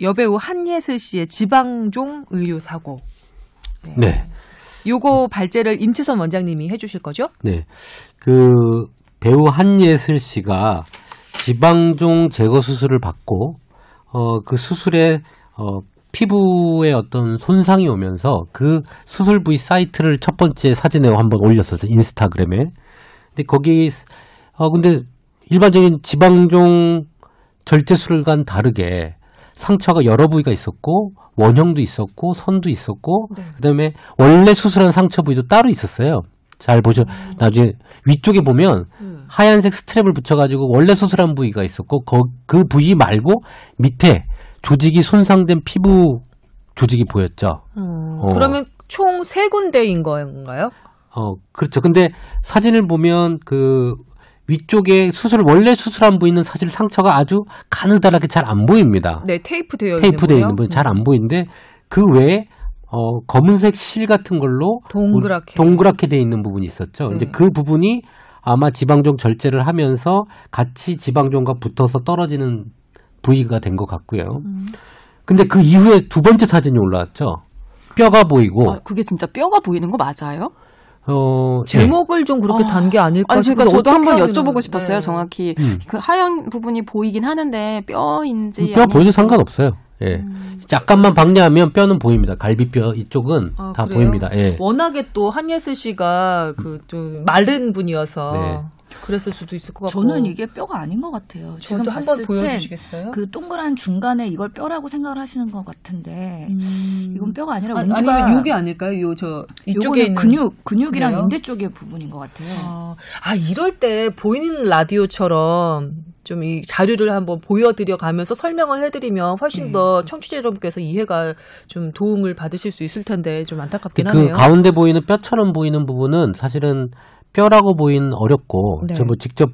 여배우 한예슬 씨의 지방종 의료 사고. 네. 네. 요거 발제를 임채선 원장님이 해주실 거죠? 네. 배우 한예슬 씨가 지방종 제거 수술을 받고, 그 수술에, 피부에 어떤 손상이 오면서 그 수술 부위 사이트를 첫 번째 사진에 한번 올렸었어요. 인스타그램에. 근데 근데 일반적인 지방종 절제술과는 다르게 상처가 여러 부위가 있었고, 원형도 있었고, 선도 있었고, 네. 그다음에 원래 수술한 상처 부위도 따로 있었어요. 잘 보죠. 나중에 위쪽에 보면 하얀색 스트랩을 붙여가지고 원래 수술한 부위가 있었고, 그 부위 말고 밑에 조직이 손상된 피부 조직이 보였죠. 그러면 총 3군데인 건가요? 그렇죠. 근데 사진을 보면 위쪽에 원래 수술한 부위는 사실 상처가 아주 가느다랗게 잘 안 보입니다. 네, 테이프되어 있는 부위 잘 안 보이는데 그 외에 검은색 실 같은 걸로 동그랗게 돼 있는 부분이 있었죠. 네. 이제 그 부분이 아마 지방종 절제를 하면서 같이 지방종과 붙어서 떨어지는 부위가 된 것 같고요. 근데 그 이후에 두 번째 사진이 올라왔죠. 뼈가 보이고. 그게 진짜 뼈가 보이는 거 맞아요? 제목을 좀 그렇게 단 게 아닐까 싶어서. 그러니까 저도 한번 여쭤보고 싶었어요. 네. 정확히 그 하얀 부분이 보이긴 하는데 뼈인지 뼈 보여도 상관없어요. 예. 약간만 박리하면 뼈는 보입니다. 갈비뼈 이쪽은 다 그래요? 보입니다. 예. 워낙에 또 한예슬 씨가 좀 마른 분이어서 네. 그랬을 수도 있을 것 같고. 저는 이게 뼈가 아닌 것 같아요. 지금 저도 한번 보여주시겠어요? 그 동그란 중간에 이걸 뼈라고 생각을 하시는 것 같은데 이건 뼈가 아니라 아니면 요게 아닐까요? 이쪽에 있는 근육이랑 그래요? 인대 쪽의 부분인 것 같아요. 이럴 때 보이는 라디오처럼 좀 이 자료를 한번 보여드려 가면서 설명을 해드리면 훨씬 더 청취자 여러분께서 이해가 좀 도움을 받으실 수 있을 텐데 좀 안타깝긴 하네요. 그 가운데 보이는 뼈처럼 보이는 부분은 사실은 뼈라고 보이는 어렵고, 네. 저 직접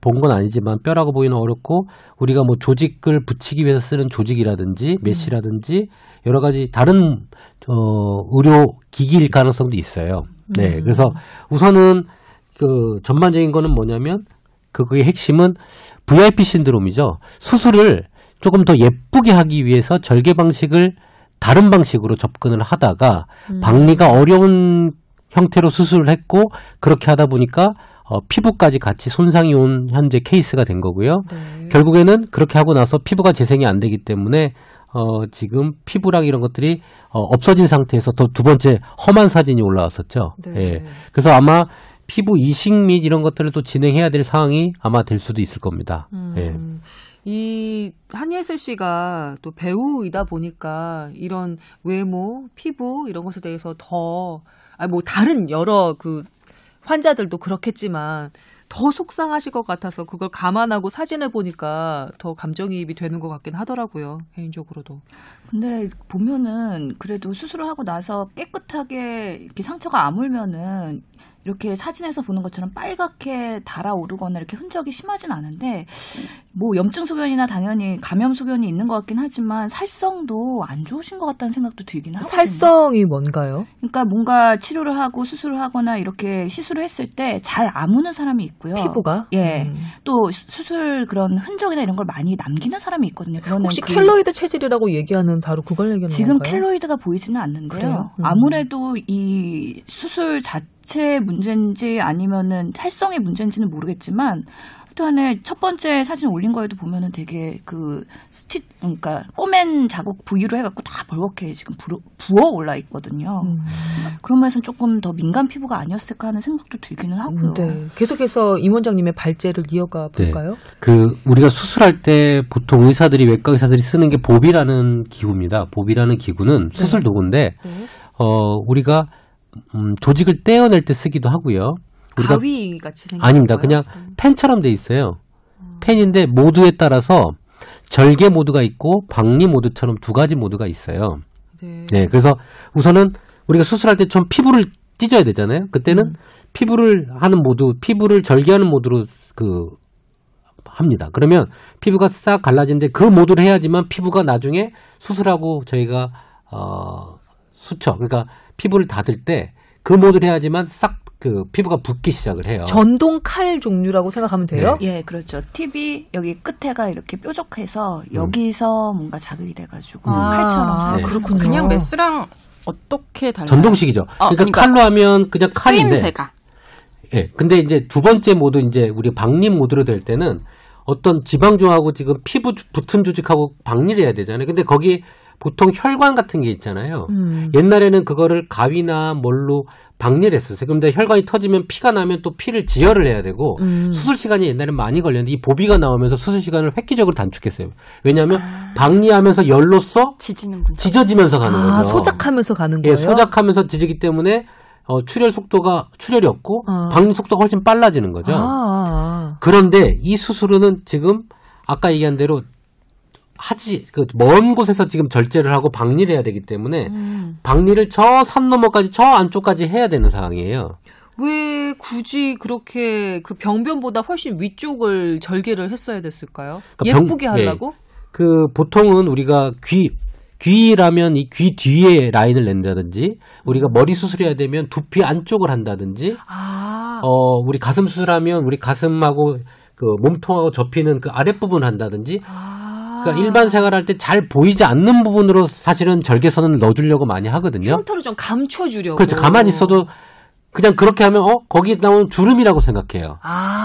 본 건 아니지만 뼈라고 보이는 어렵고, 우리가 조직을 붙이기 위해서 쓰는 조직이라든지 메시라든지 여러 가지 다른 의료 기기일 가능성도 있어요. 네, 그래서 우선은 전반적인 거는 뭐냐면 그의 핵심은 VIP 신드롬이죠. 수술을 조금 더 예쁘게 하기 위해서 절개 방식을 다른 방식으로 접근을 하다가 박리가 어려운 형태로 수술을 했고, 그렇게 하다 보니까 피부까지 같이 손상이 온 현재 케이스가 된 거고요. 네. 결국에는 그렇게 하고 나서 피부가 재생이 안 되기 때문에 지금 피부랑 이런 것들이 없어진 상태에서 또 두 번째 험한 사진이 올라왔었죠. 네. 예. 그래서 아마 피부 이식 및 이런 것들을 또 진행해야 될 상황이 아마 될 수도 있을 겁니다. 예. 이 한예슬 씨가 또 배우이다 보니까 이런 외모, 피부 이런 것에 대해서 더 다른 여러 환자들도 그렇겠지만 더 속상하실 것 같아서 그걸 감안하고 사진을 보니까 더 감정이입이 되는 것 같긴 하더라고요. 개인적으로도. 근데 보면은 그래도 수술을 하고 나서 깨끗하게 이렇게 상처가 아물면은 이렇게 사진에서 보는 것처럼 빨갛게 달아오르거나 이렇게 흔적이 심하진 않은데 염증 소견이나 당연히 감염 소견이 있는 것 같긴 하지만 살성도 안 좋으신 것 같다는 생각도 들긴 하거든요. 살성이 뭔가요? 그러니까 뭔가 치료를 하고 수술을 하거나 이렇게 시술을 했을 때 잘 아무는 사람이 있고요. 피부가? 예. 또 수술 그런 흔적이나 이런 걸 많이 남기는 사람이 있거든요. 그거는 혹시 켈로이드 체질이라고 얘기하는 바로 그걸 얘기하는 지금 건가요? 켈로이드가 보이지는 않는데요. 그래요? 아무래도 이 수술 자체 문제인지 아니면은 살성의 문제인지는 모르겠지만 하여튼간에 첫 번째 사진 올린 거에도 보면은 되게 그러니까 꼬맨 자국 부위로 해갖고 다 벌겋게 지금 부어 올라 있거든요. 그런 면에서는 조금 더 민감 피부가 아니었을까 하는 생각도 들기는 하고요. 네. 계속해서 임 원장님의 발제를 이어가 볼까요? 네. 우리가 수술할 때 보통 외과 의사들이 쓰는 게 봅이라는 기구입니다. 봅이라는 기구는 수술 도구인데, 우리가 조직을 떼어낼 때 쓰기도 하고요. 가위 같이 생긴 아닙니다. 건가요? 그냥 펜처럼 돼 있어요. 펜인데 모드에 따라서 절개 모드가 있고 박리 모드처럼 두 가지 모드가 있어요. 네. 그래서 우선은 우리가 수술할 때 좀 피부를 찢어야 되잖아요. 그때는 피부를 절개하는 모드로 합니다. 그러면 피부가 싹 갈라지는데 그 모드를 해야지만 피부가 나중에 수술하고 저희가 그러니까 피부를 닫을 때 그 모드를 해야지만 싹 그 피부가 붓기 시작을 해요. 전동 칼 종류라고 생각하면 돼요? 예, 그렇죠. 팁이 여기 끝에가 이렇게 뾰족해서 여기서 뭔가 자극이 돼가지고 칼처럼 자극이 그렇군요. 그냥 메스랑 어떻게 달라요? 전동식이죠. 그러니까 칼로 하면 그냥 칼인데. 쓰임새가. 예. 근데 이제 두 번째 모드 이제 우리 박리 모드로 될 때는 어떤 지방종하고 지금 피부 붙은 조직하고 박리를 해야 되잖아요. 근데 거기 보통 혈관 같은 게 있잖아요. 옛날에는 그거를 가위나 뭘로 박리를 했었어요. 그런데 혈관이 터지면 피가 나면 또 피를 지혈을 해야 되고 수술 시간이 옛날에 많이 걸렸는데 이 보비가 나오면서 수술 시간을 획기적으로 단축했어요. 왜냐하면 박리하면서 열로써 지지는군요. 지져지면서 가는 거죠. 소작하면서 가는 예, 거예요? 소작하면서 지지기 때문에 출혈이 없고 박리 속도가 훨씬 빨라지는 거죠. 그런데 이 수술은 지금 아까 얘기한 대로 먼 곳에서 지금 절제를 하고 박리를 해야 되기 때문에 박리를 저 산 너머까지 저 안쪽까지 해야 되는 상황이에요. 왜 굳이 그렇게 그 병변보다 훨씬 위쪽을 절개를 했어야 됐을까요? 그러니까 예쁘게 하려고? 그 보통은 우리가 귀라면 이 귀 뒤에 라인을 낸다든지 우리가 머리 수술해야 되면 두피 안쪽을 한다든지 우리 가슴 수술하면 우리 가슴하고 그 몸통하고 접히는 그 아랫부분 한다든지 그러니까 일반 생활할 때 잘 보이지 않는 부분으로 사실은 절개선을 넣어주려고 많이 하거든요. 흉터를 좀 감춰주려고. 그렇죠. 가만히 있어도 그냥 그렇게 하면 거기 나오는 주름이라고 생각해요.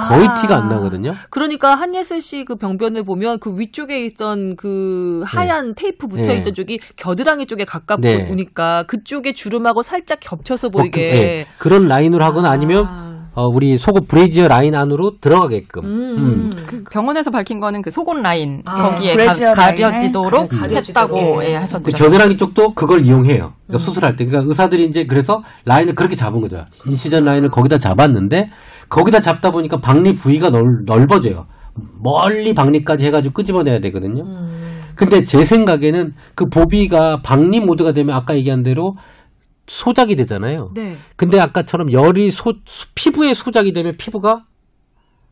거의 티가 안 나거든요. 그러니까 한예슬 씨 그 병변을 보면 그 위쪽에 있던 그 하얀 테이프 붙어있던 쪽이 겨드랑이 쪽에 가깝으니까 그쪽에 주름하고 살짝 겹쳐서 보이게. 그런 라인으로 하거나 아니면 우리 속옷 브레이지어 라인 안으로 들어가게끔. 그 병원에서 밝힌 거는 그 속옷 라인 거기에 브레이지어 가려지도록 라인에 했다고 하셨죠. 그 겨드랑이 쪽도 그걸 이용해요. 그러니까 수술할 때. 그러니까 의사들이 이제 그래서 라인을 그렇게 잡은 거죠. 인시전 라인을 거기다 잡았는데 거기다 잡다 보니까 박리 부위가 넓어져요. 멀리 박리까지 해가지고 끄집어내야 되거든요. 근데 제 생각에는 그 보비가 박리 모드가 되면 아까 얘기한 대로 소작이 되잖아요. 네. 근데 아까처럼 열이 피부에 소작이 되면 피부가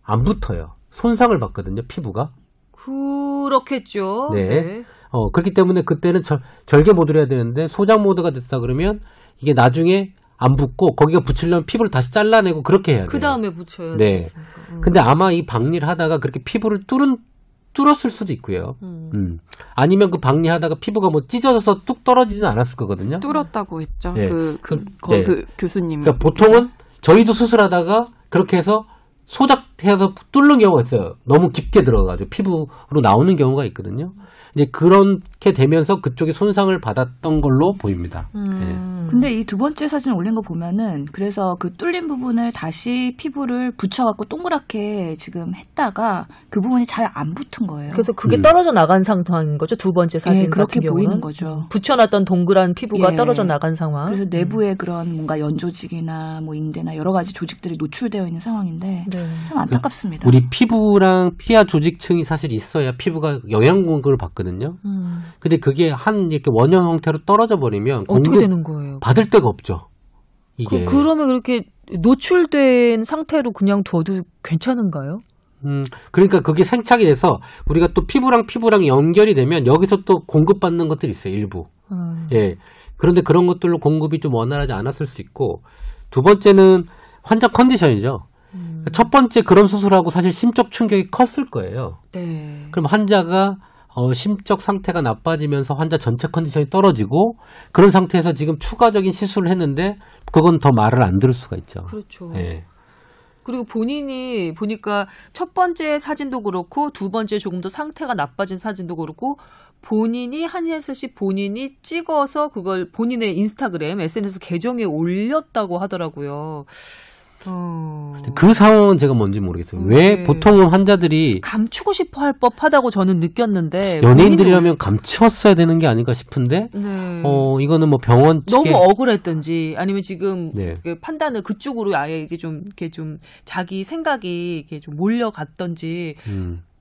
안 붙어요. 손상을 받거든요, 피부가. 그렇겠죠. 네. 그렇기 때문에 그때는 절개 모드를 해야 되는데 소작 모드가 됐다 그러면 이게 나중에 안 붙고 거기가 붙이려면 피부를 다시 잘라내고 그렇게 해야 돼요. 그 다음에 붙여야 네. 되겠습니까? 근데 아마 이 박리를 하다가 그렇게 피부를 뚫었을 수도 있고요. 아니면 그 박리하다가 피부가 뭐 찢어져서 뚝 떨어지진 않았을 거거든요. 뚫었다고 했죠. 네. 그 교수님. 그러니까 보통은 저희도 수술하다가 그렇게 해서 소작해서 뚫는 경우가 있어요. 너무 깊게 들어가가지고 피부로 나오는 경우가 있거든요. 이제 그렇게 되면서 그쪽에 손상을 받았던 걸로 보입니다. 네. 근데 이 두 번째 사진 올린 거 보면은 그래서 그 뚫린 부분을 다시 피부를 붙여갖고 동그랗게 지금 했다가 그 부분이 잘 안 붙은 거예요. 그래서 그게 떨어져 나간 상황인 거죠. 두 번째 사진 그렇게 같은 경우는. 보이는 거죠. 붙여놨던 동그란 피부가 예. 떨어져 나간 상황. 그래서 내부에 그런 뭔가 연조직이나 뭐 인대나 여러 가지 조직들이 노출되어 있는 상황인데 네. 참 안타깝습니다. 우리 피부랑 피하 조직층이 사실 있어야 피부가 영양 공급을 받거든요. 근데 그게 이렇게 원형 형태로 떨어져 버리면 어떻게 되는 거예요? 받을 데가 없죠. 이게. 그러면 그렇게 노출된 상태로 그냥 둬도 괜찮은가요? 그러니까 그게 생착이 돼서 우리가 또 피부랑 연결이 되면 여기서 또 공급받는 것들이 있어요, 일부. 예. 그런데 그런 것들로 공급이 좀 원활하지 않았을 수 있고, 두 번째는 환자 컨디션이죠. 첫 번째 그런 수술하고 사실 심적 충격이 컸을 거예요. 네. 그럼 환자가 심적 상태가 나빠지면서 환자 전체 컨디션이 떨어지고 그런 상태에서 지금 추가적인 시술을 했는데 그건 더 말을 안 들을 수가 있죠. 그렇죠. 예. 그리고 본인이 보니까 첫 번째 사진도 그렇고 두 번째 조금 더 상태가 나빠진 사진도 그렇고 본인이 한예슬 씨 본인이 찍어서 그걸 본인의 인스타그램 SNS 계정에 올렸다고 하더라고요. 그 상황은 제가 뭔지 모르겠어요. 왜 보통은 환자들이 감추고 싶어 할 법하다고 저는 느꼈는데 연예인들이라면 감추었어야 되는 게 아닌가 싶은데 네. 이거는 뭐 병원 측에 너무 억울했던지 아니면 지금 네. 그 판단을 그쪽으로 아예 이제 좀 이렇게 좀 자기 생각이 이렇게 좀 몰려갔던지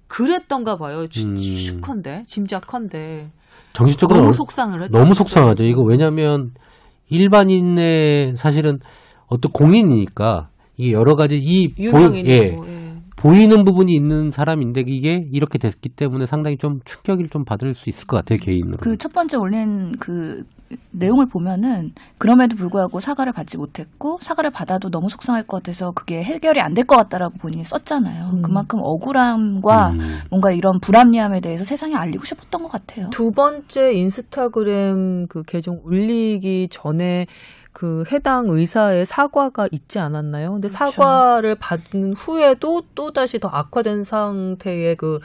그랬던가 봐요. 추측컨대 짐작컨대 정신적으로 너무 속상을 했다. 너무 속상하죠. 이거 왜냐하면 일반인의 사실은 어떤 공인이니까 이게 여러 가지 보이는 부분이 있는 사람인데 이게 이렇게 됐기 때문에 상당히 좀 충격을 좀 받을 수 있을 것 같아요, 개인으로. 그 첫 번째 올린 그 내용을 보면은 그럼에도 불구하고 사과를 받지 못했고 사과를 받아도 너무 속상할 것 같아서 그게 해결이 안 될 것 같다라고 본인이 썼잖아요. 그만큼 억울함과 뭔가 이런 불합리함에 대해서 세상에 알리고 싶었던 것 같아요. 두 번째 인스타그램 그 계정 올리기 전에 그 해당 의사의 사과가 있지 않았나요? 근데 그렇죠. 사과를 받은 후에도 또 다시 더 악화된 상태의 그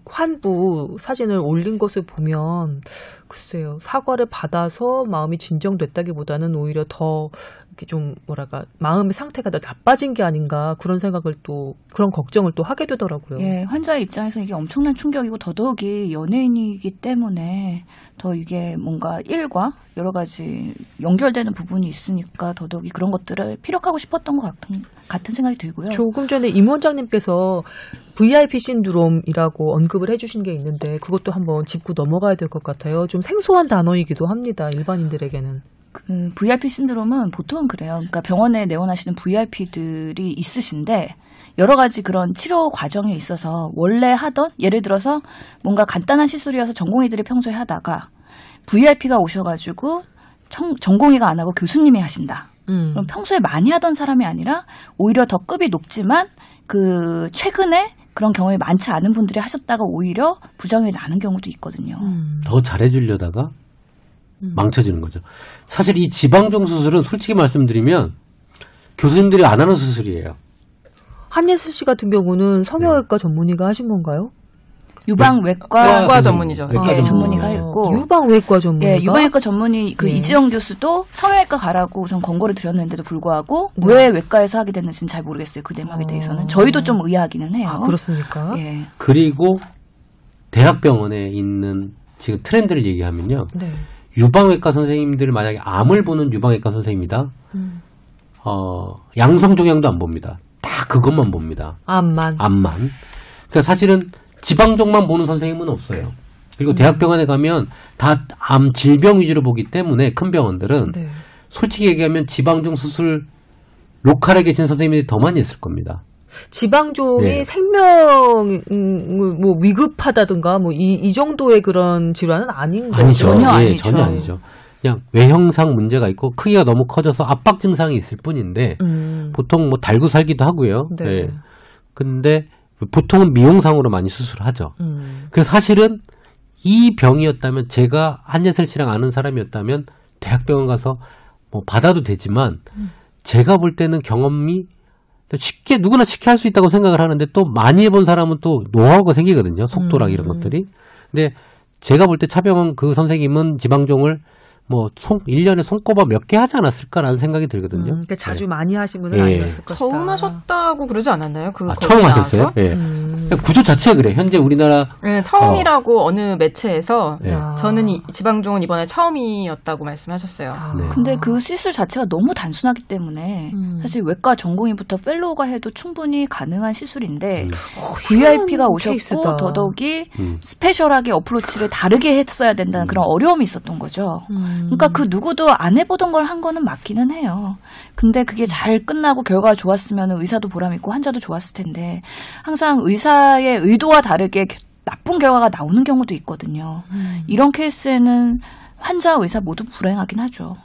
환부 사진을 올린 것을 보면 글쎄요, 사과를 받아서 마음이 진정됐다기보다는 오히려 더 이렇게 좀 뭐랄까 마음의 상태가 더 나빠진 게 아닌가 그런 생각을 또 그런 걱정을 또 하게 되더라고요. 예, 환자의 입장에서 이게 엄청난 충격이고 더더욱이 연예인이기 때문에 더 이게 뭔가 일과 여러 가지 연결되는 부분이 있으니까 더더욱이 그런 것들을 피력하고 싶었던 것 같은 생각이 들고요. 조금 전에 임 원장님께서 VIP 신드롬이라고 언급을 해주신 게 있는데 그것도 한번 짚고 넘어가야 될 것 같아요. 좀 생소한 단어이기도 합니다. 일반인들에게는. 그 VIP 신드롬은 보통은 그래요. 그러니까 병원에 내원하시는 VIP들이 있으신데 여러 가지 그런 치료 과정에 있어서 원래 하던 예를 들어서 뭔가 간단한 시술이어서 전공의들이 평소에 하다가 VIP가 오셔가지고 전공의가 안 하고 교수님이 하신다. 그럼 평소에 많이 하던 사람이 아니라 오히려 더 급이 높지만 그 최근에 그런 경험이 많지 않은 분들이 하셨다가 오히려 부작용이 나는 경우도 있거든요. 더 잘해주려다가 망쳐지는 거죠. 사실 이 지방종 수술은 솔직히 말씀드리면 교수님들이 안 하는 수술이에요. 한예슬 씨 같은 경우는 성형외과 전문의가 하신 건가요? 유방외과 전문이죠. 예, 전문의가 했고 유방외과 전문의가? 예, 유방외과 전문의 그 이지영 교수도 성형외과 가라고 우선 권고를 드렸는데도 불구하고 왜 외과에서 하게 됐는지는 잘 모르겠어요. 그 내막에 대해서는 저희도 좀 의아하기는 해요. 아, 그렇습니까? 예. 그리고 대학병원에 있는 지금 트렌드를 얘기하면요. 네. 유방외과 선생님들 만약에 암을 보는 유방외과 선생님이다. 양성종양도 안 봅니다. 다 그것만 봅니다. 암만. 그러니까 사실은 지방종만 보는 선생님은 없어요. 그리고 대학병원에 가면 다 암 질병 위주로 보기 때문에 큰 병원들은 네. 솔직히 얘기하면 지방종 수술 로컬에 계신 선생님들이 더 많이 했을 겁니다. 지방종이 네. 생명을 뭐 위급하다든가 뭐 이 정도의 그런 질환은 아닌 거죠. 아니죠. 전혀 예, 아니죠. 전혀 아니죠. 그냥 외형상 문제가 있고 크기가 너무 커져서 압박 증상이 있을 뿐인데 보통 뭐 달고 살기도 하고요. 네. 예. 근데 보통은 미용상으로 많이 수술하죠. 그래서 사실은 이 병이었다면 제가 한예슬 씨랑 아는 사람이었다면 대학병원 가서 뭐 받아도 되지만 제가 볼 때는 경험이 쉽게 누구나 쉽게 할 수 있다고 생각을 하는데 또 많이 해본 사람은 또 노하우가 생기거든요. 속도랑 이런 것들이. 근데 제가 볼 때 차병원 그 선생님은 지방종을 뭐 1년에 손꼽아 몇 개 하지 않았을까라는 생각이 들거든요. 그러니까 자주 많이 하신 분은 예. 아니었을 것이다. 처음 하셨다고 그러지 않았나요? 처음 하셨어요? 예. 구조 자체가 그래. 현재 우리나라 네, 처음이라고 어느 매체에서 네. 저는 지방종은 이번에 처음이었다고 말씀하셨어요. 네. 근데 그 시술 자체가 너무 단순하기 때문에 사실 외과 전공의부터 펠로우가 해도 충분히 가능한 시술인데 VIP가 오셨고 케이스다. 더더욱이 스페셜하게 어프로치를 다르게 했어야 된다는 그런 어려움이 있었던 거죠. 그러니까 그 누구도 안 해보던 걸 한 거는 맞기는 해요. 근데 그게 잘 끝나고 결과가 좋았으면 의사도 보람있고 환자도 좋았을 텐데 항상 의사의 의도와 다르게 나쁜 결과가 나오는 경우도 있거든요. 이런 케이스에는 환자, 의사 모두 불행하긴 하죠.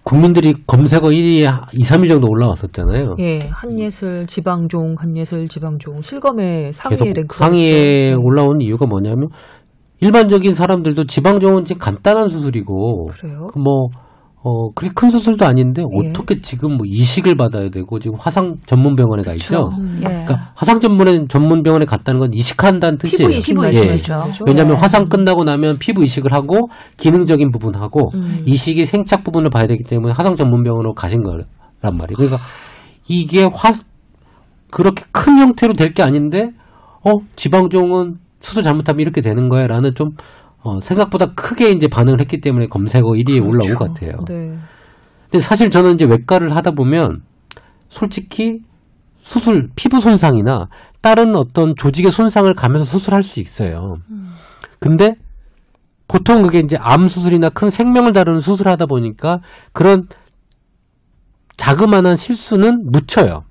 국민들이 검색어 1위에 2, 3일 정도 올라왔었잖아요. 예, 한예슬 지방종, 한예슬 지방종 실검에 상위에 계속 랭크 상위에 올라온 이유가 뭐냐면 일반적인 사람들도 지방종은 지금 간단한 수술이고 그래요? 그렇게 큰 수술도 아닌데 예. 어떻게 지금 뭐 이식을 받아야 되고 지금 화상 전문 병원에 가 있죠. 예. 그러니까 화상 전문 병원에 갔다는 건 이식한다는 뜻이에요. 피부 이식 피부 말씀이죠. 이식이죠. 왜냐하면 네. 화상 끝나고 나면 피부 이식을 하고 기능적인 부분하고 이식이 생착 부분을 봐야 되기 때문에 화상 전문 병원으로 가신 거란 말이에요. 그러니까 이게 그렇게 큰 형태로 될 게 아닌데 지방종은 수술 잘못하면 이렇게 되는 거야라는 좀 생각보다 크게 이제 반응을 했기 때문에 검색어 1위에 올라온 것 같아요. 네. 근데 사실 저는 이제 외과를 하다 보면 솔직히 피부 손상이나 다른 어떤 조직의 손상을 가면서 수술할 수 있어요. 근데 보통 그게 이제 암 수술이나 큰 생명을 다루는 수술을 하다 보니까 그런 자그마한 실수는 묻혀요.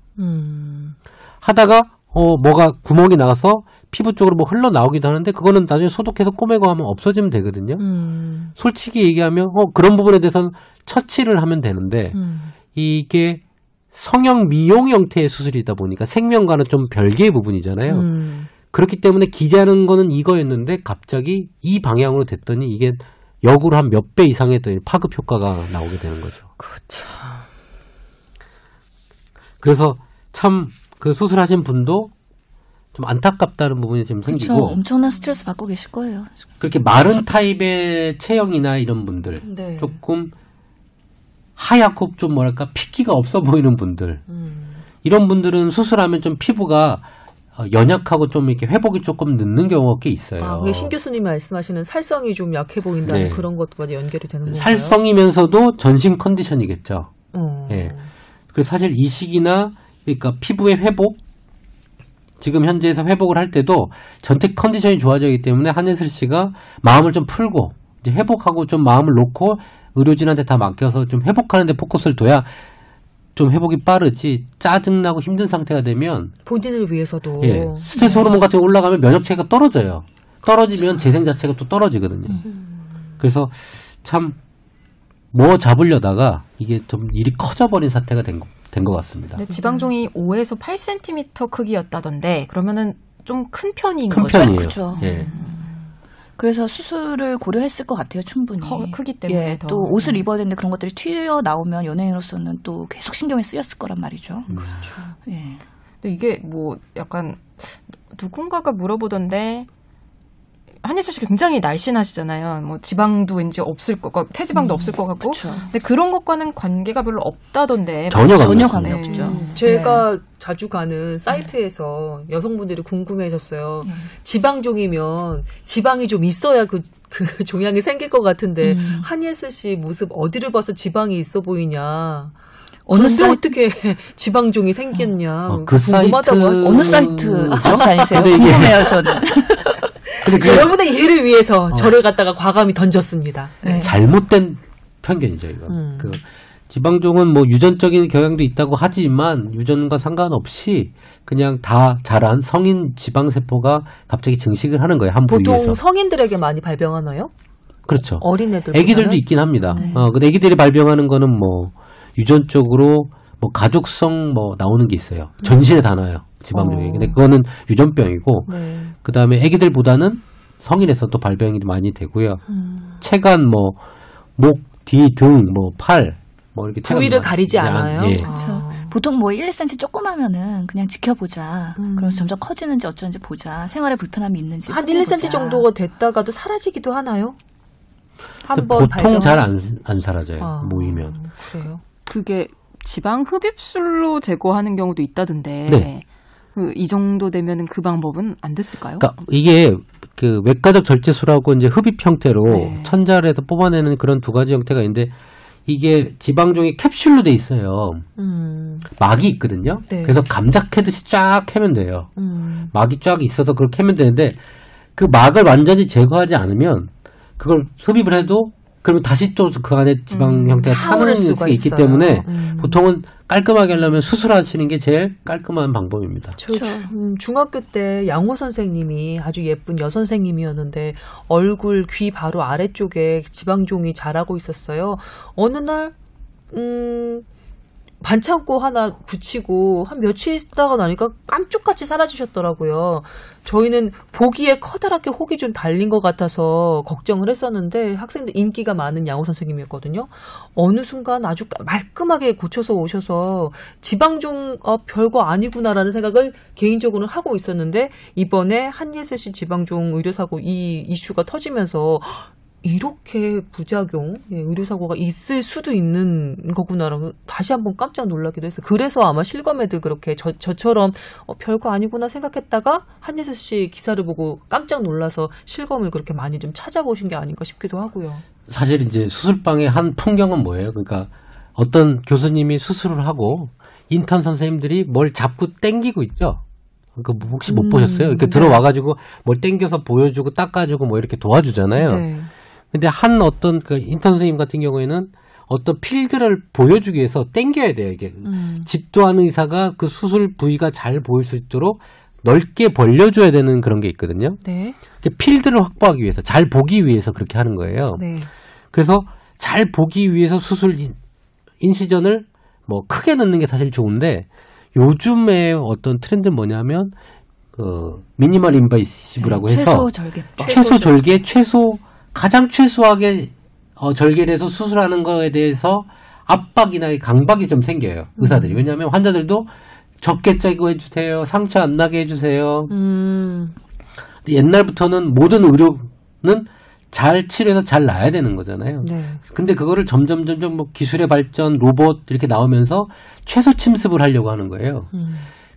하다가 뭐가 구멍이 나가서 피부 쪽으로 뭐 흘러나오기도 하는데 그거는 나중에 소독해서 꼬매고 하면 없어지면 되거든요. 솔직히 얘기하면 그런 부분에 대해서는 처치를 하면 되는데 이게 성형 미용 형태의 수술이다 보니까 생명과는 좀 별개의 부분이잖아요. 그렇기 때문에 기대하는 거는 이거였는데 갑자기 이 방향으로 됐더니 이게 역으로 한 몇 배 이상의 파급 효과가 나오게 되는 거죠. 그렇죠. 그래서 참 그 수술하신 분도 좀 안타깝다는 부분이 지금 생기고 그렇죠. 엄청난 스트레스 받고 계실 거예요. 그렇게 마른 타입의 체형이나 이런 분들 네. 조금 하얗고 좀 뭐랄까 핏기가 없어 보이는 분들 이런 분들은 수술하면 좀 피부가 연약하고 좀 이렇게 회복이 조금 늦는 경우가 꽤 있어요. 그게 신 교수님이 말씀하시는 살성이 좀 약해 보인다는 네. 그런 것과 연결이 되는 건가요? 살성이면서도 전신 컨디션이겠죠. 예. 그래서 사실 이 시기나 그러니까 피부의 회복 지금 현재에서 회복을 할 때도 전체 컨디션이 좋아지기 때문에 한예슬 씨가 마음을 좀 풀고 이제 회복하고 좀 마음을 놓고 의료진한테 다 맡겨서 좀 회복하는 데 포커스를 둬야 좀 회복이 빠르지 짜증나고 힘든 상태가 되면 본인을 위해서도 예, 스트레스 호르몬 같은 게 올라가면 면역체계가 떨어져요. 떨어지면 재생 자체가 또 떨어지거든요. 그래서 참 뭐 잡으려다가 이게 좀 일이 커져버린 사태가 된 것 같습니다. 근데 지방종이 5에서 8cm 크기였다던데 그러면은 좀 큰 편인 큰 거죠? 편이에요. 그렇죠. 예. 그래서 수술을 고려했을 것 같아요, 충분히. 크기 때문에 예, 더. 또 옷을 입어야 되는데 그런 것들이 튀어 나오면 연예인으로서는 또 계속 신경이 쓰였을 거란 말이죠. 그렇죠. 예. 근데 이게 뭐 약간 누군가가 물어보던데 한예슬 씨가 굉장히 날씬하시잖아요. 뭐 지방도 왠지 없을 것 같고 체지방도 없을 것 같고. 그렇죠. 근데 그런 것과는 관계가 별로 없다던데. 전혀 전혀 관계 관계 없죠. 제가 자주 가는 사이트에서 여성분들이 궁금해하셨어요. 지방종이면 지방이 좀 있어야 그 종양이 생길 것 같은데 한예슬 씨 모습 어디를 봐서 지방이 있어 보이냐. 어느 그런데 사이트- 어떻게 지방종이 생겼냐. 그 궁금하다고 사이트- 하시고. 어느 사이트 다니세요? 근데 이게- 궁금해요, 저는. 여러분의 이해를 위해서 저를 갖다가 과감히 던졌습니다. 네. 잘못된 편견이죠, 이거. 그 지방종은 뭐 유전적인 경향도 있다고 하지만 유전과 상관없이 그냥 다 자란 성인 지방세포가 갑자기 증식을 하는 거예요, 한 보통 부위에서. 성인들에게 많이 발병하나요? 그렇죠. 어린애들. 애기들도 있긴 합니다. 근데 애기들이 발병하는 거는 뭐 유전적으로 뭐 가족성 뭐 나오는 게 있어요. 전신에 다 나요, 지방종이. 근데 그거는 유전병이고 네. 그 다음에 애기들보다는 성인에서 또 발병이 많이 되고요. 체간 뭐 목, 뒤, 등, 뭐 팔, 뭐 이렇게 체간 부위를 많이- 가리지 양, 않아요? 예. 그렇죠. 보통 뭐 1, 2cm 조그마면은 그냥 지켜보자. 그래서 점점 커지는지 어쩌는지 보자. 생활에 불편함이 있는지. 한 1, 2cm 정도가 됐다가도 사라지기도 하나요? 한 번 보통 잘 안 사라져요. 모이면. 그래요? 그게 지방 흡입술로 제거하는 경우도 있다던데. 네. 이 정도 되면은 그 방법은 안 됐을까요? 그러니까 이게 그 외과적 절제술하고 이제 흡입 형태로 네. 천자를 뽑아내는 그런 두 가지 형태가 있는데 이게 지방종이 캡슐로 돼 있어요. 막이 있거든요. 네. 그래서 감자 캐듯이 쫙 캐면 돼요. 막이 쫙 있어서 그걸 캐면 되는데 그 막을 완전히 제거하지 않으면 그걸 흡입을 해도 그러면 다시 또 그 안에 지방 형태가 차는 차오를 수가 게 있기 있어요. 때문에 보통은 깔끔하게 하려면 수술하시는 게 제일 깔끔한 방법입니다. 저 중학교 때 양호 선생님이 아주 예쁜 여선생님이었는데 얼굴 귀 바로 아래쪽에 지방종이 자라고 있었어요. 어느 날 반창고 하나 붙이고 한 며칠 있다가 나니까 깜쪽같이 사라지셨더라고요. 저희는 보기에 커다랗게 혹이 좀 달린 것 같아서 걱정을 했었는데 학생들 인기가 많은 양호 선생님이었거든요. 어느 순간 아주 말끔하게 고쳐서 오셔서 지방종 별거 아니구나라는 생각을 개인적으로는 하고 있었는데 이번에 한예슬 씨 지방종 의료사고 이 이슈가 터지면서 이렇게 부작용, 의료사고가 있을 수도 있는 거구나라고 다시 한번 깜짝 놀라기도 했어요. 그래서 아마 실검애들 그렇게 저처럼 별거 아니구나 생각했다가 한예슬 씨 기사를 보고 깜짝 놀라서 실검을 그렇게 많이 좀 찾아보신 게 아닌가 싶기도 하고요. 사실 이제 수술방의 한 풍경은 뭐예요? 그러니까 어떤 교수님이 수술을 하고 인턴 선생님들이 뭘 잡고 땡기고 있죠. 그 혹시 못 보셨어요? 이렇게 들어와가지고 뭘 땡겨서 보여주고 닦아주고 뭐 이렇게 도와주잖아요. 네. 근데 한 어떤 그 인턴 선생님 같은 경우에는 어떤 필드를 보여주기 위해서 땡겨야 돼요. 이게 집도하는 의사가 그 수술 부위가 잘 보일 수 있도록 넓게 벌려줘야 되는 그런 게 있거든요. 네. 필드를 확보하기 위해서, 잘 보기 위해서 그렇게 하는 거예요. 네. 그래서 잘 보기 위해서 수술 인시전을 뭐 크게 넣는 게 사실 좋은데 요즘에 어떤 트렌드는 뭐냐면 미니멀 인바이시브라고 해서 최소 절개법. 최소 절개, 가장 최소하게 절개를 해서 수술하는 거에 대해서 압박이나 강박이 좀 생겨요. 의사들이. 왜냐하면 환자들도 적게 짜고 해주세요. 상처 안 나게 해주세요. 옛날부터는 모든 의료는 잘 치료해서 잘 나아야 되는 거잖아요. 네. 근데 그거를 점점 뭐 기술의 발전, 로봇 이렇게 나오면서 최소 침습을 하려고 하는 거예요.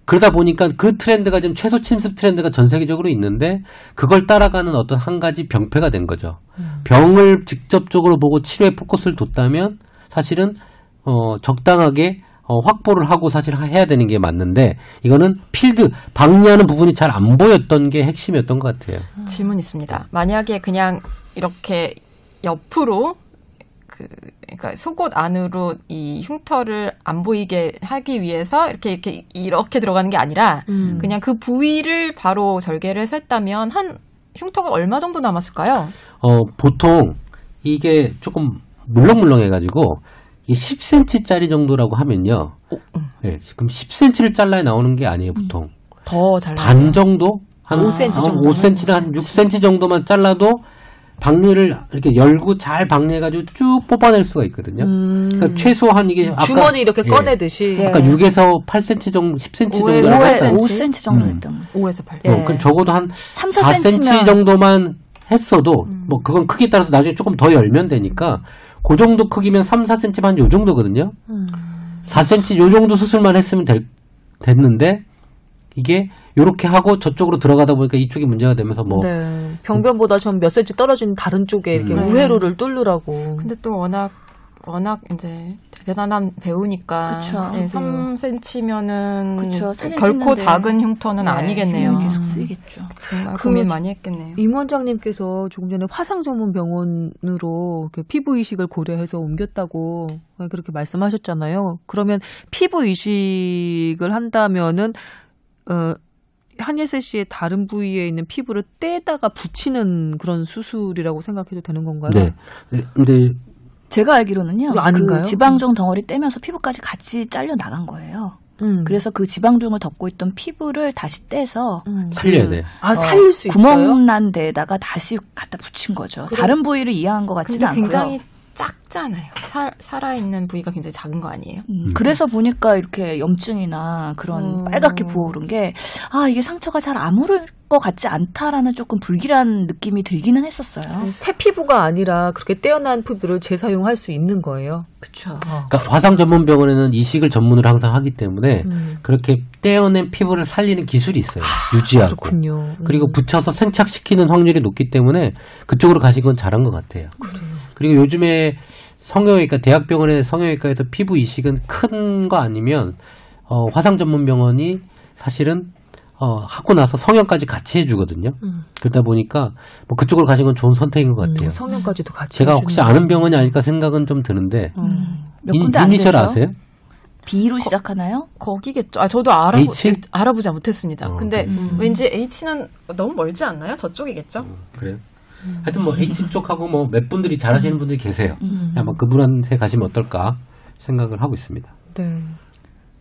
그러다 보니까 그 트렌드가 지금 최소 침습 트렌드가 전 세계적으로 있는데 그걸 따라가는 어떤 한 가지 병폐가 된 거죠. 병을 직접적으로 보고 치료에 포커스를 뒀다면 사실은 적당하게 확보를 하고 사실 해야 되는 게 맞는데 이거는 필드, 방리하는 부분이 잘 안 보였던 게 핵심이었던 것 같아요. 질문 있습니다. 만약에 그냥 이렇게 옆으로 그러니까 속옷 안으로 이 흉터를 안 보이게 하기 위해서 이렇게 들어가는 게 아니라 그냥 그 부위를 바로 절개를 해서 했다면 한 흉터가 얼마 정도 남았을까요? 보통 이게 조금 물렁물렁해가지고 10cm짜리 정도라고 하면요. 네, 지금 10cm를 잘라야 나오는 게 아니에요, 보통. 더 잘라. 반 정도? 한 5cm 정도. 5cm나 한 6cm 정도만 잘라도 박리를 이렇게 열고 잘 박리해가지고 쭉 뽑아낼 수가 있거든요. 그러니까 최소한 이게 아까 주머니 이렇게 꺼내듯이. 아까 6에서 8cm 정도, 10cm 정도 5cm 정도 했던 거. 5에서 8. 그럼 적어도 한 3, 4cm 정도만 했어도 뭐 그건 크기에 따라서 나중에 조금 더 열면 되니까 그 정도 크기면 3, 4cm 한 요 정도거든요. 4cm 요 정도 수술만 했으면 됐는데 이게 요렇게 하고 저쪽으로 들어가다 보니까 이쪽이 문제가 되면서 뭐 네. 병변보다 좀 몇 센치 떨어진 다른 쪽에 이렇게 우회로를 뚫으라고. 근데 또 워낙 이제 대단한 배우니까 그쵸. 네, 3cm면은 그쵸. 사진 결코 찍는데. 작은 흉터는 네, 아니겠네요. 신경 계속 쓰이겠죠. 정말 고민 많이 했겠네요. 임 원장님께서 조금 전에 화상 전문 병원으로 피부 이식을 고려해서 옮겼다고 그렇게 말씀하셨잖아요. 그러면 피부 이식을 한다면은 한예슬 씨의 다른 부위에 있는 피부를 떼다가 붙이는 그런 수술이라고 생각해도 되는 건가요? 네. 근데 제가 알기로는요. 아닌가요? 그 지방종 덩어리 떼면서 피부까지 같이 잘려 나간 거예요. 그래서 그 지방종을 덮고 있던 피부를 다시 떼서 살려야 돼. 살릴 수 있어요? 구멍 난 데다가 다시 갖다 붙인 거죠. 다른 부위를 이해한 것 같지는 근데 않고요. 굉장히 작잖아요. 살아있는 부위가 굉장히 작은 거 아니에요? 그래서 보니까 이렇게 염증이나 그런 빨갛게 부어오른 게 이게 상처가 잘 아무를 것 같지 않다라는 조금 불길한 느낌이 들기는 했었어요. 새 피부가 아니라 그렇게 떼어난 피부를 재사용할 수 있는 거예요. 그렇죠. 그러니까 화상 전문 병원에는 이식을 전문으로 항상 하기 때문에 그렇게 떼어낸 피부를 살리는 기술이 있어요. 유지하고. 그렇군요. 그리고 붙여서 생착시키는 확률이 높기 때문에 그쪽으로 가신 건 잘한 것 같아요. 그리고 요즘에 성형외과, 대학병원의 성형외과에서 피부 이식은 큰 거 아니면 화상 전문 병원이 사실은 하고 나서 성형까지 같이 해주거든요. 그러다 보니까 뭐 그쪽으로 가신 건 좋은 선택인 것 같아요. 성형까지도 같이 제가 해주는 혹시 아는 병원이 아닐까 생각은 좀 드는데 몇 군데 안 이니셜 되죠? 아세요? B로 시작하나요? 거기겠죠. 저도 H? 알아보지 못했습니다. 근데 그래. 왠지 H는 너무 멀지 않나요? 저쪽이겠죠? 그래요? 하여튼 뭐 H 쪽하고 뭐 몇 분들이 잘하시는 분들이 계세요. 아마 그분한테 가시면 어떨까 생각을 하고 있습니다. 네.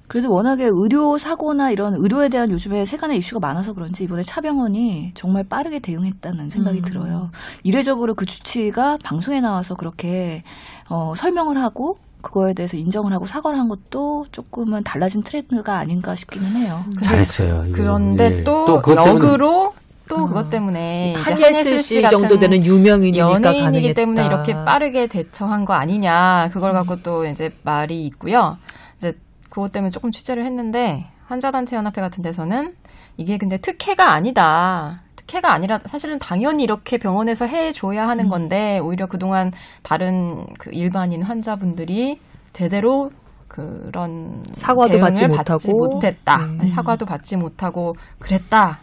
그래도 워낙에 의료 사고나 이런 의료에 대한 요즘에 세간의 이슈가 많아서 그런지 이번에 차병원이 정말 빠르게 대응했다는 생각이 들어요. 이례적으로 그 주치의가 방송에 나와서 그렇게 설명을 하고 그거에 대해서 인정을 하고 사과를 한 것도 조금은 달라진 트렌드가 아닌가 싶기는 해요. 잘했어요. 이거. 그런데 예. 또 그것 때문에 역으로 또 그것 때문에 이제 한예슬 씨 같은 정도 되는 유명인이니까 연예인이기 가능했다. 때문에 이렇게 빠르게 대처한 거 아니냐 그걸 갖고 또 이제 말이 있고요. 이제 그것 때문에 조금 취재를 했는데 환자단체 연합회 같은 데서는 이게 근데 특혜가 아니다. 특혜가 아니라 사실은 당연히 이렇게 병원에서 해줘야 하는 건데 오히려 그동안 다른 그 일반인 환자분들이 제대로 그런 사과도 받지 못하고. 못했다. 사과도 받지 못하고 그랬다.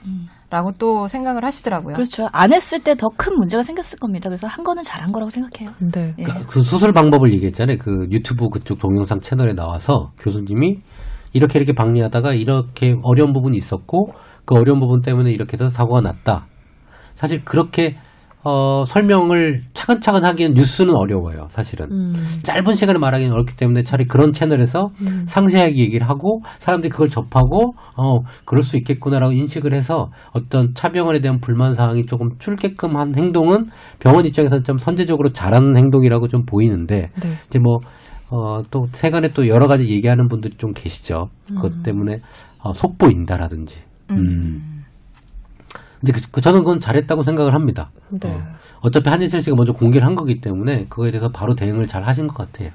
라고 또 생각을 하시더라고요. 그렇죠. 안 했을 때 더 큰 문제가 생겼을 겁니다. 그래서 한 거는 잘한 거라고 생각해요. 네. 예. 그 수술 방법을 얘기했잖아요. 그 유튜브 그쪽 동영상 채널에 나와서 교수님이 이렇게 박리하다가 이렇게 어려운 부분이 있었고 그 어려운 부분 때문에 이렇게 해서 사고가 났다. 사실 그렇게 설명을 차근차근 하기엔 뉴스는 어려워요, 사실은. 짧은 시간에 말하기는 어렵기 때문에 차라리 그런 채널에서 상세하게 얘기를 하고 사람들이 그걸 접하고 그럴 수 있겠구나라고 인식을 해서 어떤 차병원에 대한 불만 사항이 조금 줄게끔 한 행동은 병원 입장에서는 좀 선제적으로 잘하는 행동이라고 좀 보이는데 네. 이제 뭐 또 세간에 또 여러 가지 얘기하는 분들이 좀 계시죠. 그것 때문에 속보인다라든지. 근데 저는 그건 잘했다고 생각을 합니다. 네. 어차피 한예슬 씨가 먼저 공개를 한 거기 때문에 그거에 대해서 바로 대응을 잘 하신 것 같아요.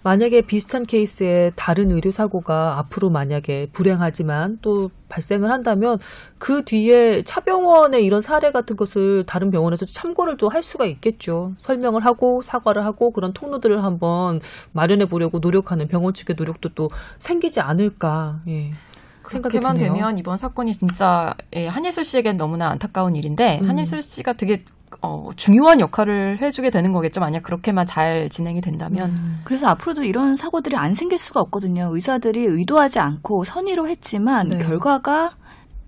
만약에 비슷한 케이스에 다른 의료사고가 앞으로 만약에 불행하지만 또 발생을 한다면 그 뒤에 차병원의 이런 사례 같은 것을 다른 병원에서 참고를 또 할 수가 있겠죠. 설명을 하고 사과를 하고 그런 통로들을 한번 마련해 보려고 노력하는 병원 측의 노력도 또 생기지 않을까. 예. 그렇게만 되면 이번 사건이 진짜 한예슬 씨에겐 너무나 안타까운 일인데 한예슬 씨가 되게 중요한 역할을 해주게 되는 거겠죠. 만약 그렇게만 잘 진행이 된다면. 그래서 앞으로도 이런 사고들이 안 생길 수가 없거든요. 의사들이 의도하지 않고 선의로 했지만 네. 결과가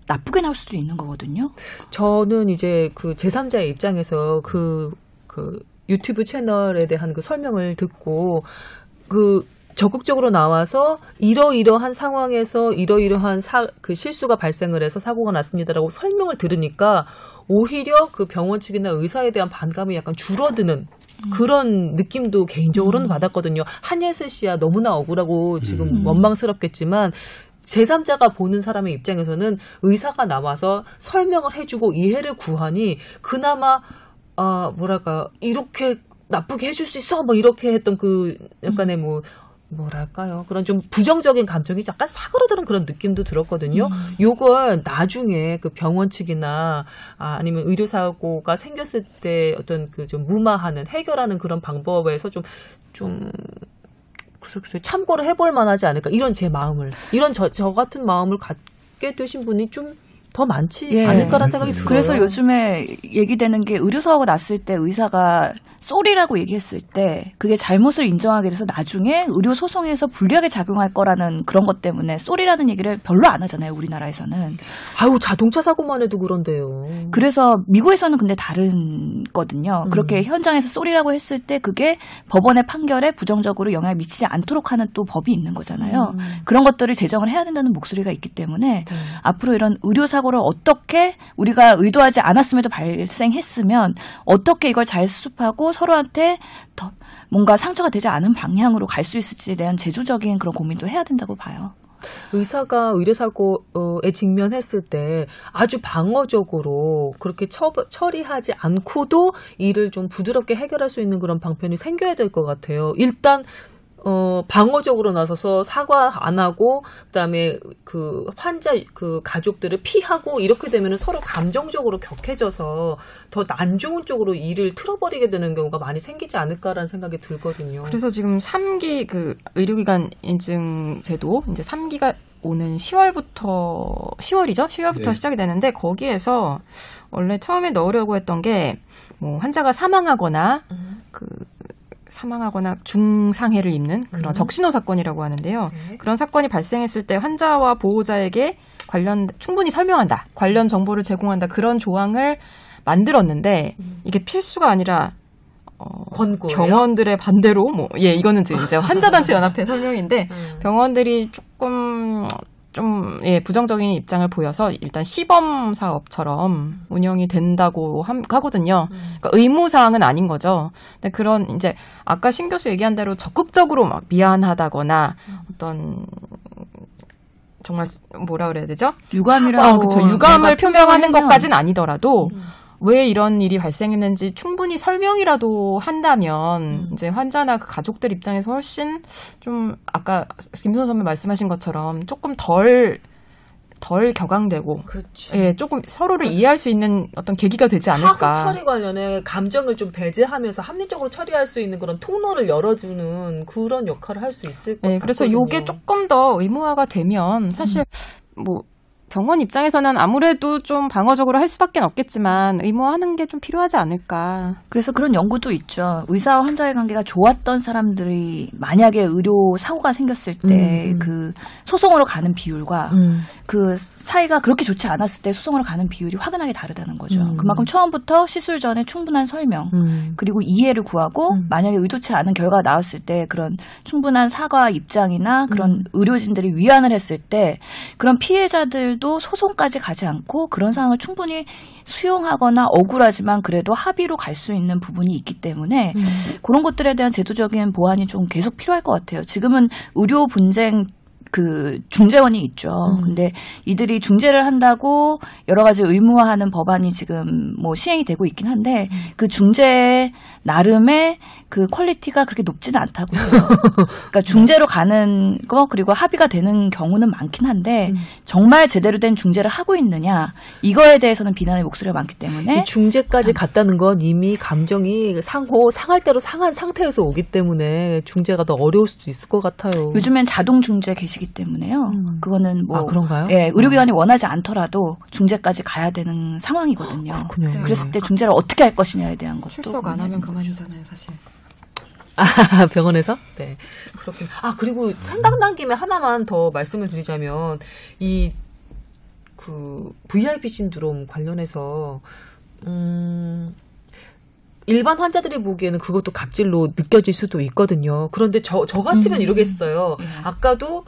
나쁘게 나올 수도 있는 거거든요. 저는 이제 그 제3자의 입장에서 그 유튜브 채널에 대한 그 설명을 듣고 적극적으로 나와서 이러이러한 상황에서 이러이러한 그 실수가 발생을 해서 사고가 났습니다라고 설명을 들으니까 오히려 그 병원 측이나 의사에 대한 반감이 약간 줄어드는 그런 느낌도 개인적으로는 받았거든요. 한예슬 씨야 너무나 억울하고 지금 원망스럽겠지만 제3자가 보는 사람의 입장에서는 의사가 나와서 설명을 해주고 이해를 구하니 그나마 이렇게 나쁘게 해줄 수 있어 뭐 이렇게 했던 그 약간의 뭐랄까요? 그런 좀 부정적인 감정이 약간 사그러드는 그런 느낌도 들었거든요. 요걸 나중에 그 병원 측이나 아니면 의료사고가 생겼을 때 어떤 그 좀 무마하는 해결하는 그런 방법에서 좀 글쎄 참고를 해볼 만하지 않을까 이런 제 마음을 이런 저 같은 마음을 갖게 되신 분이 좀 더 많지 않을까라는 생각이 들어요. 그래서 요즘에 얘기되는 게 의료사고가 났을 때 의사가 쏘리라고 얘기했을 때 그게 잘못을 인정하게 돼서 나중에 의료소송에서 불리하게 작용할 거라는 그런 것 때문에 쏘리라는 얘기를 별로 안 하잖아요. 우리나라에서는. 아유 자동차 사고만 해도 그런데요. 그래서 미국에서는 근데 다르거든요. 그렇게 현장에서 쏘리라고 했을 때 그게 법원의 판결에 부정적으로 영향을 미치지 않도록 하는 또 법이 있는 거잖아요. 그런 것들을 제정을 해야 된다는 목소리가 있기 때문에 앞으로 이런 의료사고를 어떻게 우리가 의도하지 않았음에도 발생했으면 어떻게 이걸 잘 수습하고 서로한테 더 뭔가 상처가 되지 않은 방향으로 갈 수 있을지에 대한 제도적인 그런 고민도 해야 된다고 봐요. 의사가 의료사고에 직면했을 때 아주 방어적으로 그렇게 처리하지 않고도 일을 좀 부드럽게 해결할 수 있는 그런 방편이 생겨야 될 것 같아요. 일단 방어적으로 나서서 사과 안 하고 그다음에 그 환자 그 가족들을 피하고 이렇게 되면은 서로 감정적으로 격해져서 더 안 좋은 쪽으로 일을 틀어버리게 되는 경우가 많이 생기지 않을까라는 생각이 들거든요. 그래서 지금 3기 그 의료기관 인증 제도 이제 3기가 오는 10월이죠? 10월부터 네. 시작이 되는데 거기에서 원래 처음에 넣으려고 했던 게 뭐 환자가 사망하거나 중상해를 입는 그런 적신호 사건이라고 하는데요. 네. 그런 사건이 발생했을 때 환자와 보호자에게 충분히 설명한다. 관련 정보를 제공한다. 그런 조항을 만들었는데 이게 필수가 아니라 권고예요? 병원들의 반대로 이거는 이제 환자단체 연합회 설명인데 병원들이 조금 좀 부정적인 입장을 보여서 일단 시범 사업처럼 운영이 된다고 하거든요. 그러니까 의무 사항은 아닌 거죠. 근데 그런 이제 아까 신 교수 얘기한 대로 적극적으로 막 미안하다거나 어떤 정말 뭐라 그래야 되죠? 유감이라고 그렇죠. 유감을 표명하는 것까지는 아니더라도 왜 이런 일이 발생했는지 충분히 설명이라도 한다면 이제 환자나 그 가족들 입장에서 훨씬 좀 아까 김선호 선배 말씀하신 것처럼 조금 덜 격앙되고 그렇지. 조금 서로를 이해할 수 있는 어떤 계기가 되지 않을까. 사고 처리 관련해 감정을 좀 배제하면서 합리적으로 처리할 수 있는 그런 통로를 열어주는 그런 역할을 할 수 있을 것 같거든요. 그래서 이게 조금 더 의무화가 되면 사실 병원 입장에서는 아무래도 좀 방어적으로 할 수밖에 없겠지만 의무화하는 게 좀 필요하지 않을까. 그래서 그런 연구도 있죠. 의사와 환자의 관계가 좋았던 사람들이 만약에 의료 사고가 생겼을 때 그 소송으로 가는 비율과 그 사이가 그렇게 좋지 않았을 때 소송으로 가는 비율이 확연하게 다르다는 거죠. 그만큼 처음부터 시술 전에 충분한 설명 그리고 이해를 구하고 만약에 의도치 않은 결과가 나왔을 때 그런 충분한 사과 입장이나 그런 의료진들이 위안을 했을 때 그런 피해자들도 소송까지 가지 않고 그런 상황을 충분히 수용하거나 억울하지만 그래도 합의로 갈 수 있는 부분이 있기 때문에 그런 것들에 대한 제도적인 보완이 좀 계속 필요할 것 같아요. 지금은 의료 분쟁 그 중재원이 있죠. 근데 이들이 중재를 한다고 여러 가지 의무화하는 법안이 지금 뭐 시행이 되고 있긴 한데 그 중재 나름의 그 퀄리티가 그렇게 높지는 않다고 해요. 그러니까 중재로 가는 거 그리고 합의가 되는 경우는 많긴 한데 정말 제대로 된 중재를 하고 있느냐 이거에 대해서는 비난의 목소리가 많기 때문에 이 중재까지 갔다는 건 이미 감정이 상할 대로 상한 상태에서 오기 때문에 중재가 더 어려울 수도 있을 것 같아요. 요즘엔 자동 중재 계시기 때문에요. 그거는 뭐 그런가요? 예, 의료기관이 원하지 않더라도 중재까지 가야 되는 상황이거든요. 그렇군요. 네. 그랬을 때 중재를 어떻게 할 것이냐에 대한 것도 출석 안 하면 그만이잖아요, 사실. 병원에서? 네. 그렇군. 그리고 생각난 김에 하나만 더 말씀을 드리자면, VIP 신드롬 관련해서, 일반 환자들이 보기에는 그것도 갑질로 느껴질 수도 있거든요. 그런데 저 같으면 이러겠어요. 아까도,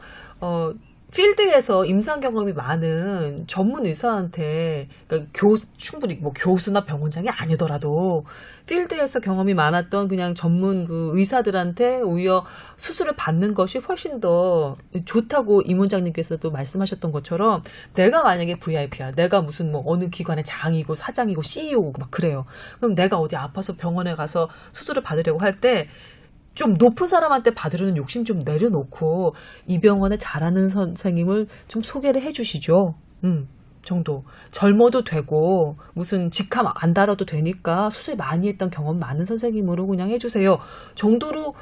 필드에서 임상 경험이 많은 전문 의사한테, 그러니까 충분히 뭐 교수나 병원장이 아니더라도 필드에서 경험이 많았던 그냥 전문 그 의사들한테 오히려 수술을 받는 것이 훨씬 더 좋다고 임 원장님께서도 말씀하셨던 것처럼 내가 만약에 VIP야, 내가 무슨 뭐 어느 기관의 장이고 사장이고 CEO고 막 그래요. 그럼 내가 어디 아파서 병원에 가서 수술을 받으려고 할 때 좀 높은 사람한테 받으려는 욕심 좀 내려놓고 이 병원에 잘하는 선생님을 좀 소개를 해주시죠. 정도. 젊어도 되고 무슨 직함 안 달아도 되니까 수술 많이 했던 경험 많은 선생님으로 그냥 해주세요. 정도로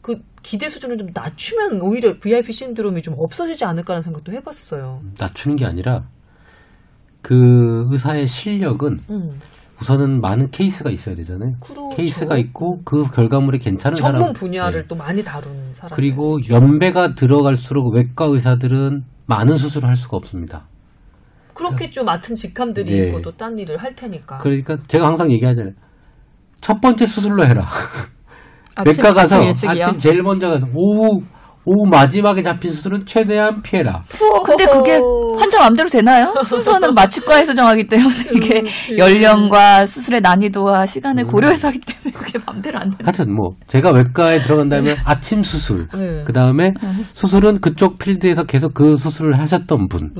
그 기대 수준을 좀 낮추면 오히려 VIP 신드롬이 좀 없어지지 않을까라는 생각도 해봤어요. 낮추는 게 아니라 그 의사의 실력은 우선은 많은 케이스가 있어야 되잖아요. 그렇죠. 케이스가 있고 그 결과물이 괜찮은 사람. 전문 분야를 또 많이 다루는 사람. 그리고 연배가 들어갈수록 외과 의사들은 많은 수술을 할 수가 없습니다. 그렇겠죠. 맡은 직함들이 있고 또 딴 일을 할 테니까. 그러니까 제가 항상 얘기하잖아요. 첫 번째 수술로 해라. 외과 가서 아침 제일 먼저 가서 오후 마지막에 잡힌 수술은 최대한 피해라. 근데 그게 환자 마음대로 되나요? 순서는 마취과에서 정하기 때문에 이게 연령과 수술의 난이도와 시간을 고려해서 하기 때문에 그게 마음대로 안 돼요. 하여튼 뭐 제가 외과에 들어간다면 아침 수술, 그 다음에 수술은 그쪽 필드에서 계속 그 수술을 하셨던 분.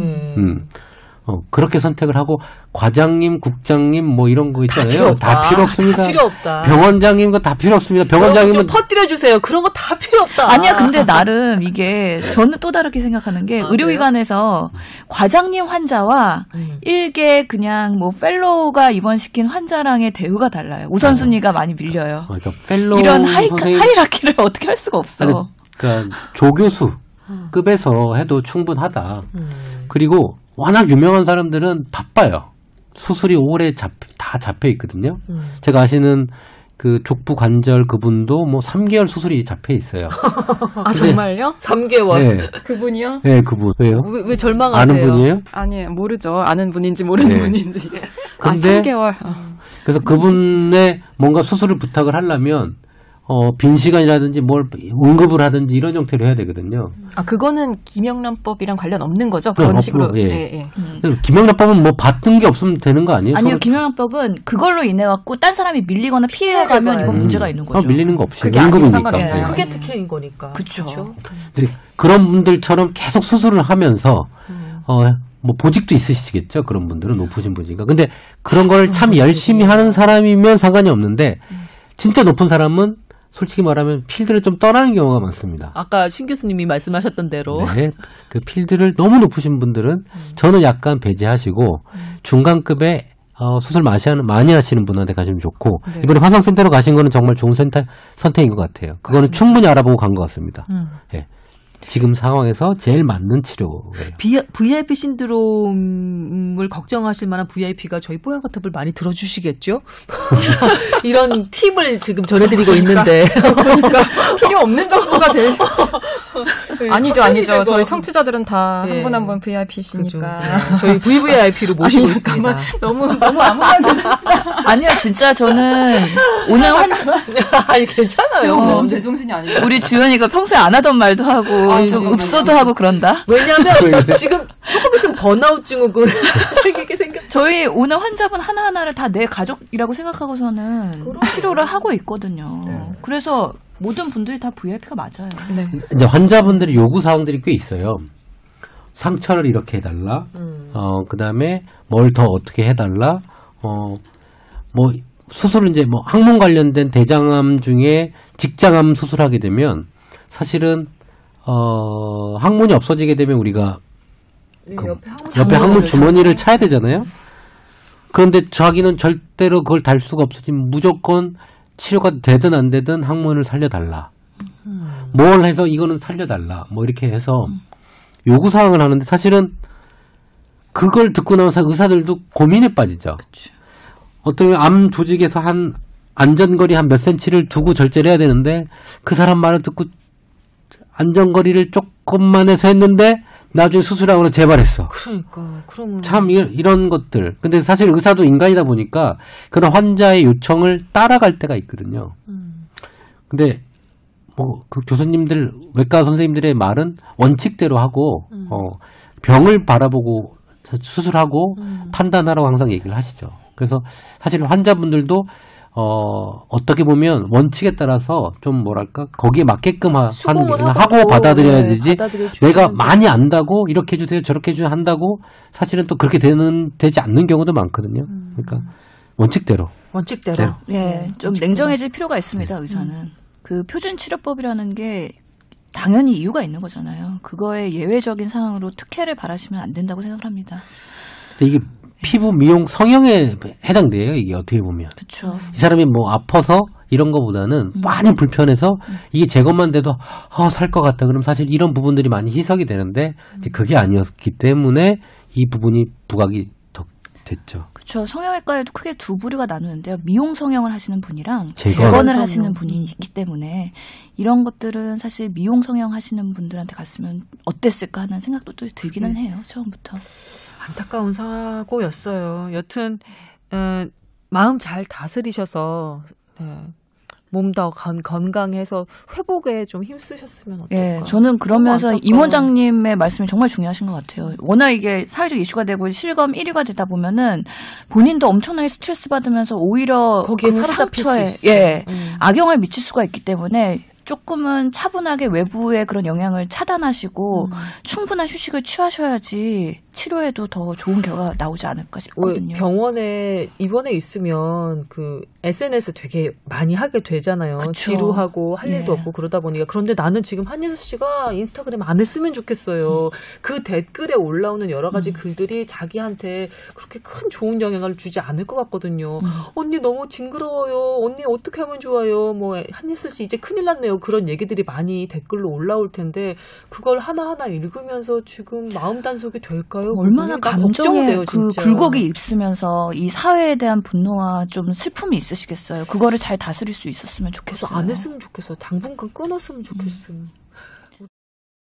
그렇게 선택을 하고 과장님, 국장님 뭐 이런 거 있잖아요. 다 필요 없습니다. 다 필요 없다. 병원장님 거 다 필요 없습니다. 병원장님은 좀 퍼뜨려 주세요. 그런 거 다 필요 없다. 아니야, 근데 나름 이게 저는 또 다르게 생각하는 게 의료기관에서 과장님 환자와 일개 그냥 뭐 펠로우가 입원시킨 환자랑의 대우가 달라요. 우선순위가 많이 밀려요. 그러니까 펠로우 이런 하이라키를 어떻게 할 수가 없어. 아니, 그러니까 조교수 급에서 해도 충분하다. 그리고 워낙 유명한 사람들은 바빠요. 수술이 오래 다 잡혀 있거든요. 제가 아시는 그 족부 관절 그분도 뭐 3개월 수술이 잡혀 있어요. 정말요? 3개월. 네. 그분이요? 네, 그분. 왜요? 왜 절망하세요? 아는 분이에요? 아니에요. 모르죠. 아는 분인지 모르는 분인지. 근데 3개월. 그래서 그분의 뭔가 수술을 부탁을 하려면 빈 시간이라든지 뭘 응급을 하든지 이런 형태로 해야 되거든요. 그거는 김영란법이랑 관련 없는 거죠? 그런 식으로. 예. 김영란법은 뭐 받은 게 없으면 되는 거 아니에요? 아니요, 김영란법은 그걸로 인해 갖고 딴 사람이 밀리거나 피해가면 이건 문제가 있는 거죠. 밀리는 거 없이 그게 응급이니까. 그게 특혜인 거니까. 그렇죠. 그런 분들처럼 계속 수술을 하면서 뭐 보직도 있으시겠죠. 그런 분들은 높으신 분이니까. 근데 그런 걸 참 열심히 하는 사람이면 상관이 없는데 진짜 높은 사람은 솔직히 말하면 필드를 좀 떠나는 경우가 많습니다. 아까 신 교수님이 말씀하셨던 대로. 네, 그 필드를 너무 높으신 분들은 저는 약간 배제하시고 중간급의 수술 많이 하시는 분한테 가시면 좋고 이번에 화상센터로 가신 거는 정말 좋은 선택인 것 같아요. 그거는 맞습니다. 충분히 알아보고 간 것 같습니다. 네. 지금 상황에서 제일 맞는 치료예요. VIP 신드롬을 걱정하실 만한 VIP가 저희 뽀얀거탑을 많이 들어주시겠죠? 이런 팁을 지금 전해드리고 있는데. 그러니까 필요 없는 정보가 될. 아니죠. 저희 청취자들은 다 한 분 한 분 VIP시니까. 저희 VVIP로 모시고 있습니다. 너무 아무나 대잔치다. 아니요, 진짜 저는 오늘 아니 괜찮아요. 너무 제정신이 아니에요. 우리 주연이가 평소에 안 하던 말도 하고 좀 읍소도 하고 그런다. 왜냐하면 지금 조금 있으면 번아웃 증후군 이게 생겨. 저희 오늘 환자분 하나하나를 다 내 가족이라고 생각하고서는 치료를 하고 있거든요. 그래서 모든 분들이 다 VIP가 맞아요. 네. 이제 환자분들의 요구 사항들이 꽤 있어요. 상처를 이렇게 해달라. 그다음에 뭘 더 어떻게 해달라. 뭐 수술은 이제 뭐 항문 관련된 대장암 중에 직장암 수술하게 되면 사실은 항문이 없어지게 되면 우리가 옆에 항문 주머니를 차야 되잖아요. 그런데 자기는 절대로 그걸 달 수가 없어지면 무조건 치료가 되든 안 되든 항문을 살려달라. 뭘 해서 이거는 살려달라. 뭐 이렇게 해서 요구사항을 하는데 사실은 그걸 듣고 나서 의사들도 고민에 빠지죠. 어떤 암 조직에서 한 안전거리 한 몇 센치를 두고 절제를 해야 되는데 그 사람 말을 듣고 안전거리를 조금만 해서 했는데 나중에 수술하고 재발했어. 그러니까 그러면 참 이런 것들. 근데 사실 의사도 인간이다 보니까 그런 환자의 요청을 따라갈 때가 있거든요. 근데 뭐 그 교수님들 외과 선생님들의 말은 원칙대로 하고 병을 바라보고 수술하고 판단하라고 항상 얘기를 하시죠. 그래서 사실 환자분들도 어떻게 보면 원칙에 따라서 좀 뭐랄까 거기에 맞게끔 하고 받아들여야 되지. 내가 많이 안다고 이렇게 해주세요 저렇게 해주세요 한다고 사실은 또 그렇게 되지 않는 경우도 많거든요. 그러니까 원칙대로. 예, 좀 냉정해질 필요가 있습니다. 의사는 그 표준 치료법이라는 게 당연히 이유가 있는 거잖아요. 그거에 예외적인 상황으로 특혜를 바라시면 안 된다고 생각을 합니다. 근데 이게 피부 미용 성형에 해당돼요. 이게 어떻게 보면. 그렇죠. 이 사람이 뭐 아파서 이런 거보다는 많이 불편해서 이게 제것만 돼도 살 것 같다. 그럼 사실 이런 부분들이 많이 희석이 되는데 이제 그게 아니었기 때문에 이 부분이 부각이 더 됐죠. 그렇죠. 성형외과에도 크게 두 부류가 나누는데요. 미용 성형을 하시는 분이랑 재건을 재건을 하시는 분이 있기 때문에 이런 것들은 사실 미용 성형 하시는 분들한테 갔으면 어땠을까 하는 생각도 또 들기는 해요. 처음부터. 안타까운 사고였어요. 여튼 마음 잘 다스리셔서 몸 더 건강해서 회복에 좀 힘쓰셨으면 어떨까. 예, 저는 그러면서 임 원장님의 말씀이 정말 중요하신 것 같아요. 워낙 이게 사회적 이슈가 되고 실검 1위가 되다 보면은 본인도 엄청나게 스트레스 받으면서 오히려 거기에 사로잡힐 수 있어요. 악영향을 미칠 수가 있기 때문에 조금은 차분하게 외부의 그런 영향을 차단하시고 충분한 휴식을 취하셔야지 치료에도 더 좋은 결과가 나오지 않을까 싶거든요. 병원에 입원해 있으면 그 SNS 되게 많이 하게 되잖아요. 그쵸. 지루하고 할 일도 없고 그러다 보니까. 그런데 나는 지금 한예슬 씨가 인스타그램 안 했으면 좋겠어요. 그 댓글에 올라오는 여러 가지 글들이 자기한테 그렇게 큰 좋은 영향을 주지 않을 것 같거든요. 언니 너무 징그러워요. 언니 어떻게 하면 좋아요. 뭐 한예슬 씨 이제 큰일 났네요. 그런 얘기들이 많이 댓글로 올라올 텐데 그걸 하나하나 읽으면서 지금 마음 단속이 될까요? 얼마나 감정에 그 진짜. 굴곡이 있으면서 이 사회에 대한 분노와 좀 슬픔이 있으시겠어요. 그거를 잘 다스릴 수 있었으면 좋겠어요. 안 했으면 좋겠어요. 당분간 끊었으면 좋겠어요.